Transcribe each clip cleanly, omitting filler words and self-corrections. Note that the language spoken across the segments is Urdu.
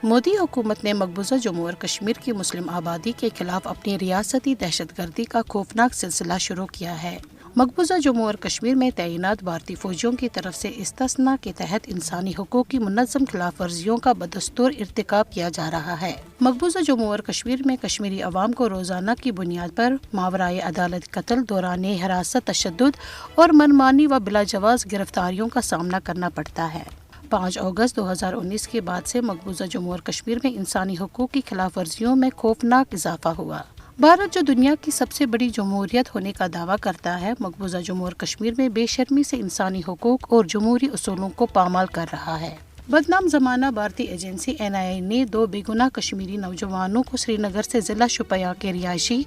مودی حکومت نے مقبوضہ جموں اور کشمیر کی مسلم آبادی کے خلاف اپنی ریاستی دہشت گردی کا خوفناک سلسلہ شروع کیا ہے۔ مقبوضہ جموں اور کشمیر میں تعینات بھارتی فوجیوں کی طرف سے استثناء کے تحت انسانی حقوق کی منظم خلاف ورزیوں کا بدستور ارتکاب کیا جا رہا ہے۔ مقبوضہ جموں اور کشمیر میں کشمیری عوام کو روزانہ کی بنیاد پر ماورائے عدالت قتل، دوران حراست تشدد اور منمانی و بلا جواز گرفتاریوں کا سامنا کرنا پڑتا ہے۔ 5 اگست 2019 کے بعد سے مقبوضہ جموں اور کشمیر میں انسانی حقوق کی خلاف ورزیوں میں خوفناک اضافہ ہوا۔ بھارت جو دنیا کی سب سے بڑی جمہوریت ہونے کا دعویٰ کرتا ہے، مقبوضہ جموں اور کشمیر میں بے شرمی سے انسانی حقوق اور جمہوری اصولوں کو پامال کر رہا ہے۔ بدنام زمانہ بھارتی ایجنسی NIA نے 2 بے گناہ کشمیری نوجوانوں کو سری نگر سے ضلع شوپیاں کے رہائشی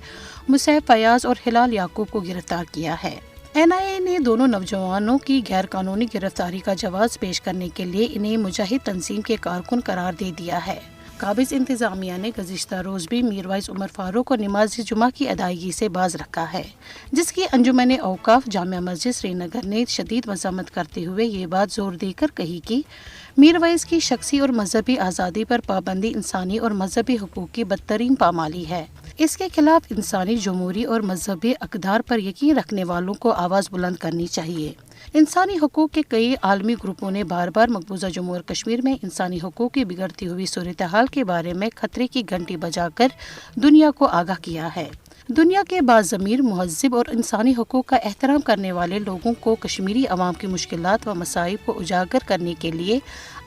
مصعب فیاض اور ہلال یعقوب کو گرفتار کیا ہے۔ NIA نے دونوں نوجوانوں کی غیر قانونی گرفتاری کا جواز پیش کرنے کے لیے انہیں مجاہد تنظیم کے کارکن قرار دے دیا ہے۔ قابض انتظامیہ نے گزشتہ روز بھی میرویس عمر فاروق کو نماز جمعہ کی ادائیگی سے باز رکھا ہے، جس کی انجمن اوقاف جامع مسجد سری نگر نے شدید مذمت کرتے ہوئے یہ بات زور دے کر کہی کہ میرویس کی شخصی اور مذہبی آزادی پر پابندی انسانی اور مذہبی حقوق کی بدترین پامالی ہے۔ اس کے خلاف انسانی، جمہوری اور مذہبی اقدار پر یقین رکھنے والوں کو آواز بلند کرنی چاہیے۔ انسانی حقوق کے کئی عالمی گروپوں نے بار بار مقبوضہ جموں اور کشمیر میں انسانی حقوق کی بگڑتی ہوئی صورتحال کے بارے میں خطرے کی گھنٹی بجا کر دنیا کو آگاہ کیا ہے۔ دنیا کے باضمیر، مہذب اور انسانی حقوق کا احترام کرنے والے لوگوں کو کشمیری عوام کی مشکلات و مصائب کو اجاگر کرنے کے لیے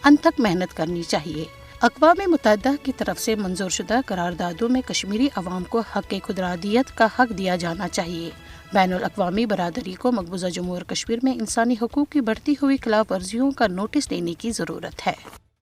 انتھک محنت کرنی چاہیے۔ اقوام متحدہ کی طرف سے منظور شدہ قراردادوں میں کشمیری عوام کو حق خودارادیت کا حق دیا جانا چاہیے۔ بین الاقوامی برادری کو مقبوضہ جموں اور کشمیر میں انسانی حقوق کی بڑھتی ہوئی خلاف ورزیوں کا نوٹس لینے کی ضرورت ہے۔